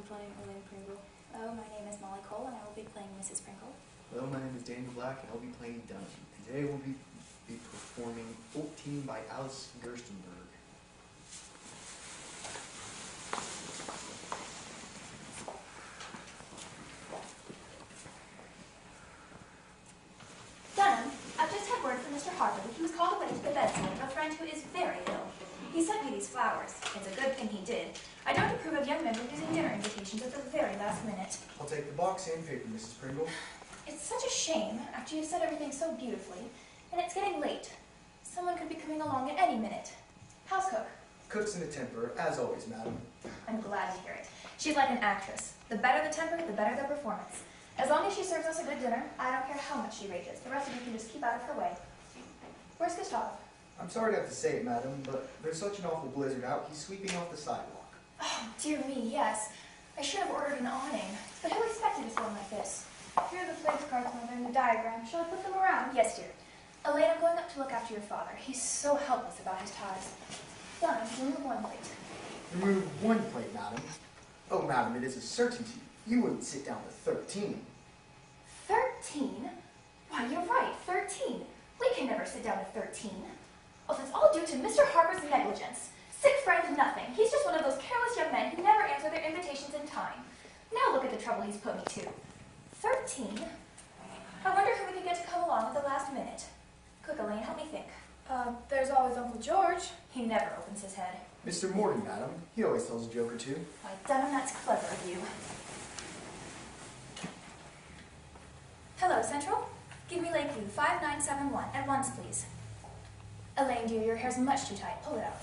playing Elaine Pringle. Hello, my name is Molly Cole, and I will be playing Mrs. Pringle. Hello, my name is Daniel Black, and I'll be playing Dunn. Today we'll be performing 14 by Alice Gerstenberg. Dunham, I've just had word from Mr. Harper that he was called away to the bedside of a friend who is very ill. He sent me these flowers. It's a good thing he did. I don't approve of young men refusing dinner invitations at the very last minute. I'll take the box and paper, Mrs. Pringle. It's such a shame, after you've said everything so beautifully. And it's getting late. Someone could be coming along at any minute. How's Cook? Cook's in a temper, as always, madam. I'm glad to hear it. She's like an actress. The better the temper, the better the performance. As long as she serves us a good dinner, I don't care how much she rages. The rest of you can just keep out of her way. Where's Gustav? I'm sorry to have to say it, madam, but there's such an awful blizzard out, he's sweeping off the sidewalk. Oh, dear me, yes. I should have ordered an awning. But who expected a storm like this? Here are the place cards, Mother, and the diagram. Shall I put them around? Yes, dear. Elaine, I'm going up to look after your father. He's so helpless about his ties. Dunham, remove one plate. Remove one plate, madam. Oh, madam, it is a certainty. You wouldn't sit down with 13. 13? Why, you're right, 13. We can never sit down with 13. Oh, that's all due to Mr. Harper's negligence. Sick friend, nothing. He's just one of those careless young men who never answer their invitations in time. Now look at the trouble he's put me to. 13? I wonder who we could get to come along at the last minute. Quick, Elaine, help me think. There's always Uncle George. He never opens his head. Mr. Morgan, madam. He always tells a joke or two. Why, Dunham, that's clever of you. Hello, Central. Give me Lakeview 5971 at once, please. Elaine, dear, your hair's much too tight. Pull it out.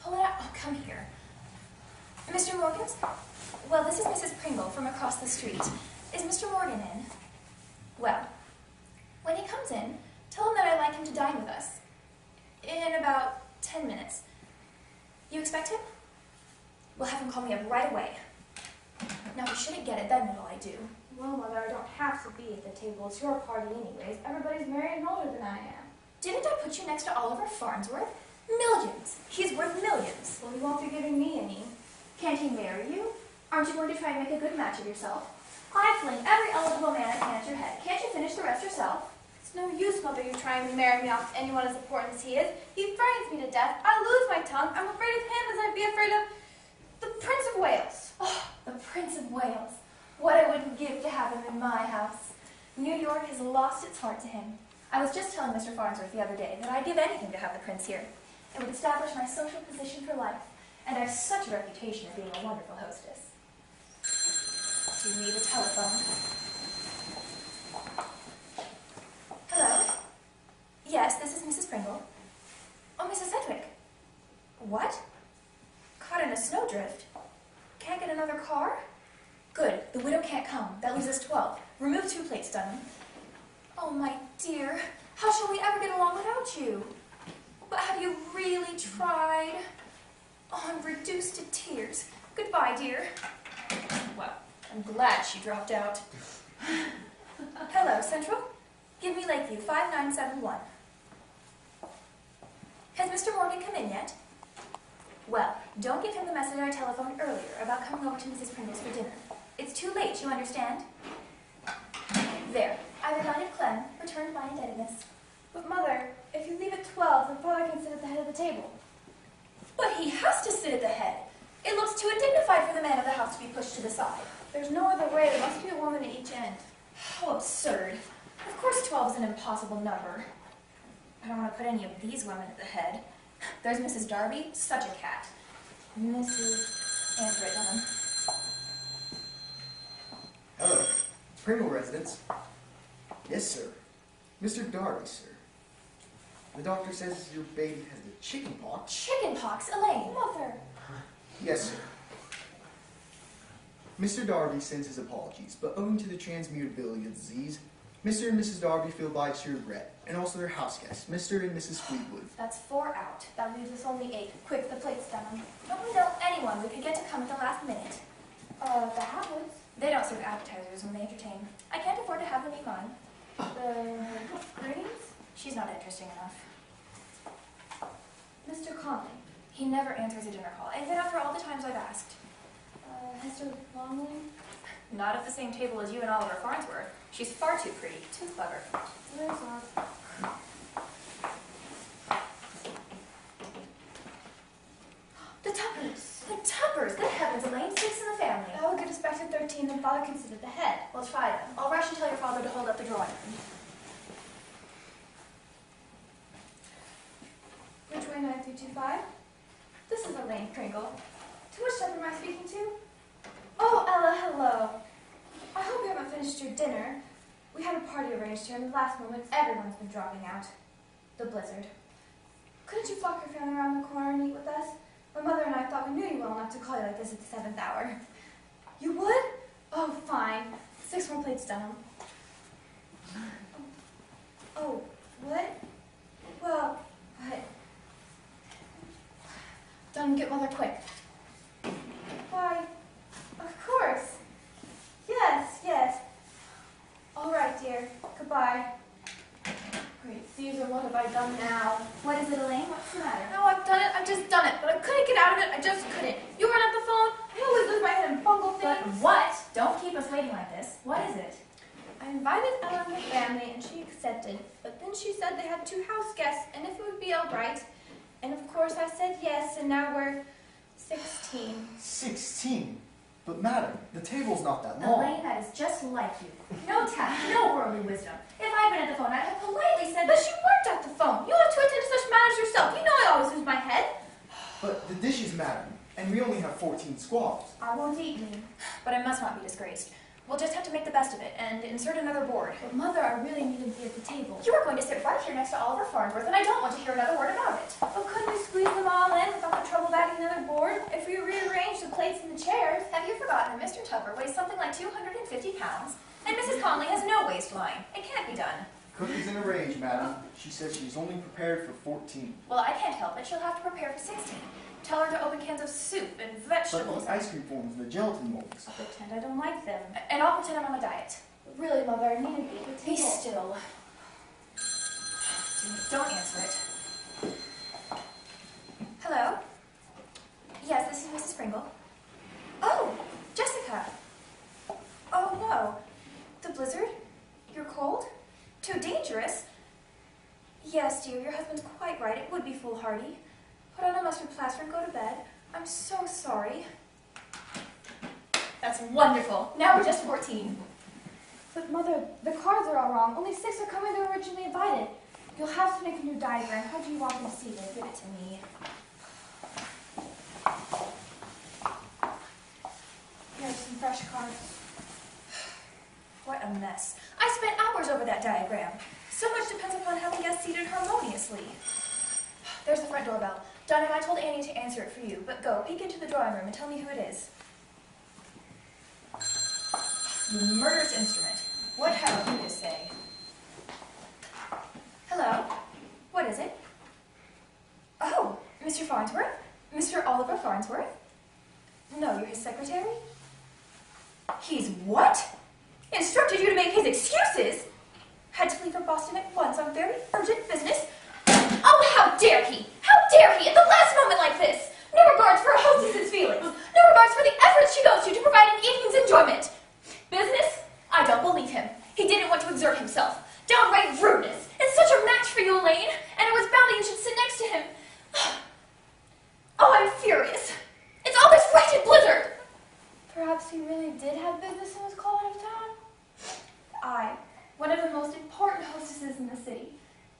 Pull it out. Oh, come here. Mr. Morgan's? Well, this is Mrs. Pringle from across the street. Is Mr. Morgan in? Well, when he comes in, tell him that I'd like him to dine with us. In about 10 minutes. You expect him? We'll have him call me up right away. Now, we shouldn't get it, then what'll I do? Well, Mother, I don't have to be at the table. It's your party anyways. Everybody's married and older than I am. Didn't I put you next to Oliver Farnsworth? Millions. He's worth millions. Well, he won't be giving me any. Can't he marry you? Aren't you going to try and make a good match of yourself? I fling every eligible man I can at your head. Can't you finish the rest yourself? It's no use, Mother, you trying to marry me off to anyone as important as he is. He frightens me to death. I lose my tongue. I'm afraid of him as I'd be afraid of the Prince of Wales. Oh, the Prince of Wales. What I wouldn't give to have him in my house. New York has lost its heart to him. I was just telling Mr. Farnsworth the other day that I'd give anything to have the Prince here. It would establish my social position for life, and I have such a reputation of being a wonderful hostess. Do you need a telephone? Hello? Yes, this is Mrs. Pringle. Oh, Mrs. Sedgwick. What? Caught in a snowdrift? Can't get another car? Good. The widow can't come. That leaves us 12. Remove 2 plates, Dunham. Oh, my dear. How shall we ever get along without you? But have you really tried? Oh, I'm reduced to tears. Goodbye, dear. Well, I'm glad she dropped out. Hello, Central. Give me Lakeview 5971. Has Mr. Morgan come in yet? Well, don't give him the message I telephoned earlier about coming over to Mrs. Pringle's for dinner. It's too late, you understand? There. I reminded Clem, returned my indebtedness. But, Mother, if you leave at 12, then Father can sit at the head of the table. But he has to sit at the head. It looks too undignified for the man of the house to be pushed to the side. There's no other way. There must be a woman at each end. How absurd. Of course 12 is an impossible number. I don't want to put any of these women at the head. There's Mrs. Darby, such a cat. Mrs. Answer it, Dunham. Hello. Pringle residence. Yes, sir. Mr. Darby, sir. The doctor says your baby has the chicken pox. Chicken pox, Elaine. Mother. Yes, sir. Mr. Darby sends his apologies, but owing to the transmutability of the disease, Mr. and Mrs. Darby feel obliged to regret, and also their house guests, Mr. and Mrs. Fleetwood. That's 4 out. That leaves us only 8. Quick, the plates, Dunham. Don't we know anyone we could get to come at the last minute? The Howoods. They don't serve appetizers when they entertain. I can't afford to have them eat mine. The Greens. She's not interesting enough. Mr. Conley. He never answers a dinner call, even after all the times I've asked. Has Mr. Longley? Not at the same table as you and Oliver Farnsworth. She's far too pretty, too clever. Where's Oz? The Tuppers! The Tuppers! Good heavens, Elaine, 6 in the family. I will get us back to 13 and Father considered the head. We'll try them. I'll rush and tell your father to hold up the drawing room. Ridgeway 9325. This is Elaine Pringle. To which Tupper am I speaking to? Oh, Ella, hello. I hope you haven't finished your dinner. We had a party arranged here, and at the last moment, everyone's been dropping out. The blizzard. Couldn't you flock your family around the corner and eat with us? My mother and I thought we knew you well enough to call you like this at the 7th hour. You would? Oh, fine. 6 more plates done. Oh, what? Well, but... Done, get mother quick. Why, of course. Yes, yes. All right, dear. Goodbye. Great Caesar, what have I done now? What is it, Elaine? What's the matter? No, I've done it. I've just done it. But I couldn't get out of it. I just couldn't. You weren't at the phone. I always lose my head and bungle But things. what? Don't keep us waiting like this. What is it? I invited Ella and the family, and she accepted. But then she said they had 2 house guests, and if it would be all right. And of course I said yes, and now we're 16. 16? But madam, the table's not that long. Elaine, that is just like you. No tact, no worldly wisdom. If I'd been at the phone, I'd have politely said But that you weren't at the phone. You have to attend to such matters yourself. You know I always lose my head. But the dishes, madam, and we only have 14 squaws. I won't eat me. But I must not be disgraced. We'll just have to make the best of it and insert another board. But Mother, I really need to be at the table. You are going to sit right here next to Oliver Farnsworth, and I don't want to hear another word about it. But couldn't we squeeze them all in without the trouble of adding another board? If we rearrange the plates and the chairs. Have you forgotten that Mr. Tupper weighs something like 250 pounds, and Mrs. Conley has no waistline? It can't be done. Cook is in a rage, madam. She says she's only prepared for 14. Well, I can't help it. She'll have to prepare for 16. Tell her to open cans of soup and But vegetables. the ice cream forms and the gelatin molds. Pretend I don't like them. And I'll pretend I'm on a diet. Really, Mother, I need to be at the Be table. still. Don't answer it. Hello? Yes, this is Mrs. Pringle. Oh, Jessica. Oh, no. The blizzard? You're cold? Too dangerous? Yes, dear, your husband's quite right. It would be foolhardy. Put on a mustard plaster and go to bed. I'm so sorry. That's wonderful. Now we're just 14. But Mother, the cards are all wrong. Only 6 are coming they were originally invited. You'll have to make a new diagram. How do you want them seated? Give it to me. Here's some fresh cards. What a mess. I spent hours over that diagram. So much depends upon having guests seated harmoniously. There's the front doorbell. Donna, I told Annie to answer it for you, but go, peek into the drawing room and tell me who it is. You murderous instrument. What have you to say? Hello? What is it? Oh, Mr. Farnsworth? Mr. Oliver Farnsworth? No, you're his secretary? He's what? Instructed you to make his excuses? Had to leave for Boston at once on very urgent business? Oh, how dare he! How dare he, at the last moment like this! No regards for a hostess's feelings! No regards for the efforts she goes to provide an evening's enjoyment! Business? I don't believe him. He didn't want to exert himself. Downright rudeness! It's such a match for you, Elaine! And it was bound that you should sit next to him. Oh, I'm furious! It's all this wretched blizzard! Perhaps he really did have business and was called out of town? I, one of the most important hostesses in the city.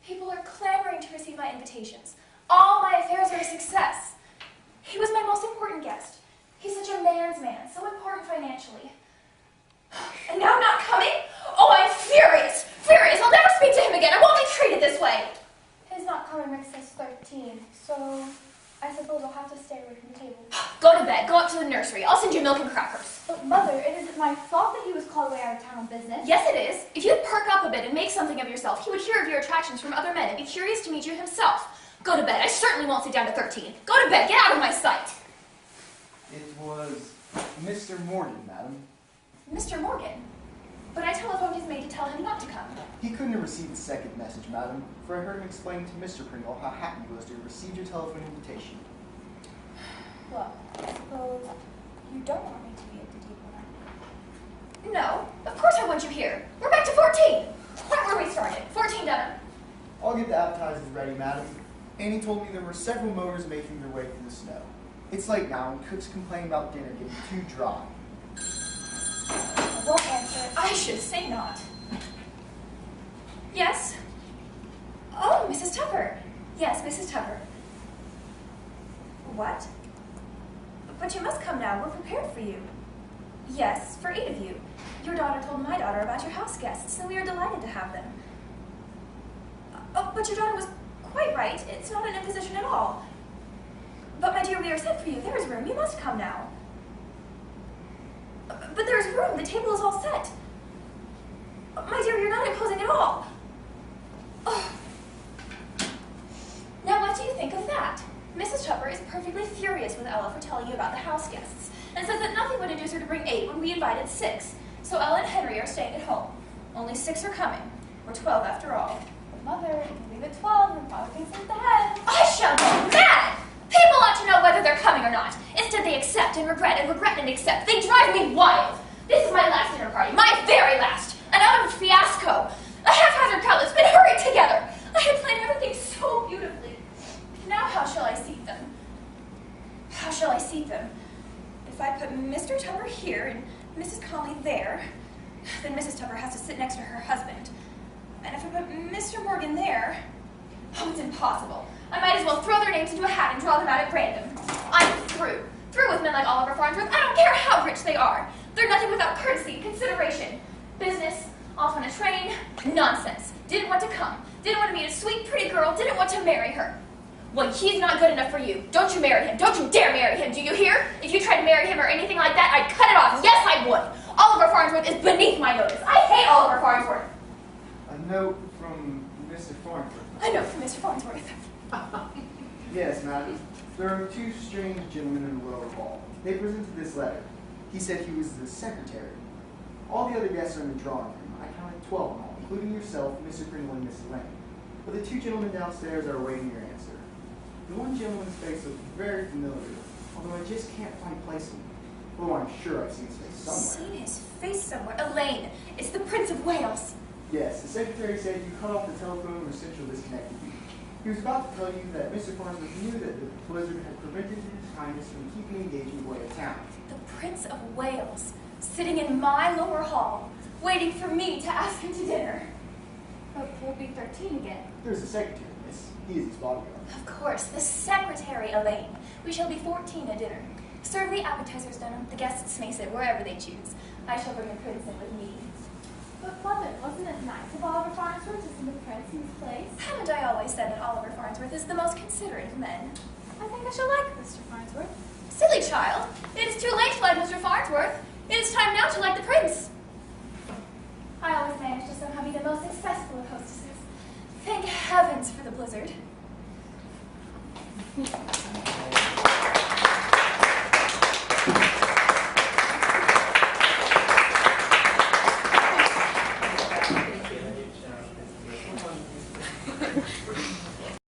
People are clamoring to receive my invitations. All my affairs are a success. He was my most important guest. He's such a man's man, so important financially. And now not coming? Oh, I'm furious! Furious! I'll never speak to him again. I won't be treated this way. His not coming makes us 13, so I suppose I'll have to stay away from the table. Go to bed. Go up to the nursery. I'll send you milk and crackers. But Mother, it isn't my fault that he was called away out of town on business. Yes, it is. If you'd perk up a bit and make something of yourself, he would hear of your attractions from other men and be curious to meet you himself. Go to bed. I certainly won't sit down to 13. Go to bed. Get out of my sight. It was Mr. Morgan, madam. Mr. Morgan. But I telephoned his maid to tell him not to come. He couldn't have received the second message, madam, for I heard him explain to Mr. Pringle how happy he was to have received your telephone invitation. Well, I suppose you don't want me to be at No, of course I want you here. We're back to 14. Right where we started. 14 done. I'll get the appetizers ready, madam. Annie told me there were several motors making their way through the snow. It's late now, and cooks complain about dinner getting too dry. I won't answer it. I should say not. Yes? Oh, Mrs. Tupper. Yes, Mrs. Tupper. What? But you must come now. We're prepared for you. Yes, for 8 of you. Your daughter told my daughter about your house guests, and we are delighted to have them. Oh, but your daughter was quite right. It's not an imposition at all. But, my dear, we are set for you. There is room. You must come now. But there is room. The table is all set. My dear, you're not imposing at all. Oh. Now, what do you think of that? Mrs. Tupper is perfectly furious with Ella for telling you about the house guests, and says that nothing would induce her to bring 8 when we invited 6. So Ella and Henry are staying at home. Only 6 are coming. We're 12 after all. But Mother, you leave at 12 and Father thinks it's the head. I shall go mad! People ought to know whether they're coming or not. Instead, they accept and regret and accept. They drive me wild. This is my last dinner party, my very last. An utter fiasco. A haphazard crowd that's been hurried together. I had planned everything so beautifully. Now how shall I seat them? How shall I seat them? If I put Mr. Tupper here and Mrs. Conley there, then Mrs. Tupper has to sit next to her husband. And if I put Mr. Morgan there, oh, it's impossible. I might as well throw their names into a hat and draw them out at random. I'm through. Through with men like Oliver Farnsworth. I don't care how rich they are. They're nothing without courtesy and consideration. Business, off on a train, nonsense. Didn't want to come. Didn't want to meet a sweet, pretty girl. Didn't want to marry her. Well, he's not good enough for you. Don't you marry him. Don't you dare marry him. Do you hear? If you try to marry him or anything like that, I'd cut it off. Yes, I would. Oliver Farnsworth is beneath my notice. I hate Oliver Farnsworth. A note from Mr. Farnsworth. I know from Mr. Farnsworth. Yes, madam. There are 2 strange gentlemen in the lower hall. They presented this letter. He said he was the secretary. All the other guests are in the drawing room. I counted 12 in all, including yourself, Mr. Pringle, and Miss Lane. But the 2 gentlemen downstairs are awaiting your answer. The one gentleman's face looks very familiar, although I just can't find placement. Well, I'm sure I've seen his face somewhere. Seen his face somewhere. Elaine, it's the Prince of Wales. Yes, the secretary said you cut off the telephone or Central disconnected you. He was about to tell you that Mr. Farnsworth knew that the blizzard had prevented His Highness from keeping engagement away at town. The Prince of Wales, sitting in my lower hall, waiting for me to ask him to dinner. But we'll be 13 again. There's the secretary, miss. He is his bodyguard. Of course, the secretary, Elaine. We shall be 14 at dinner. Serve the appetizers, Dunham. The guests may sit wherever they choose. I shall bring the prince in with me. But Mother, wasn't it nice of Oliver Farnsworth to send the prince in his place? Haven't I always said that Oliver Farnsworth is the most considerate of men? I think I shall like Mr. Farnsworth. Silly child. It is too late to like Mr. Farnsworth. It is time now to like the prince. I always manage to somehow be the most successful of hostesses. Thank heavens for the blizzard.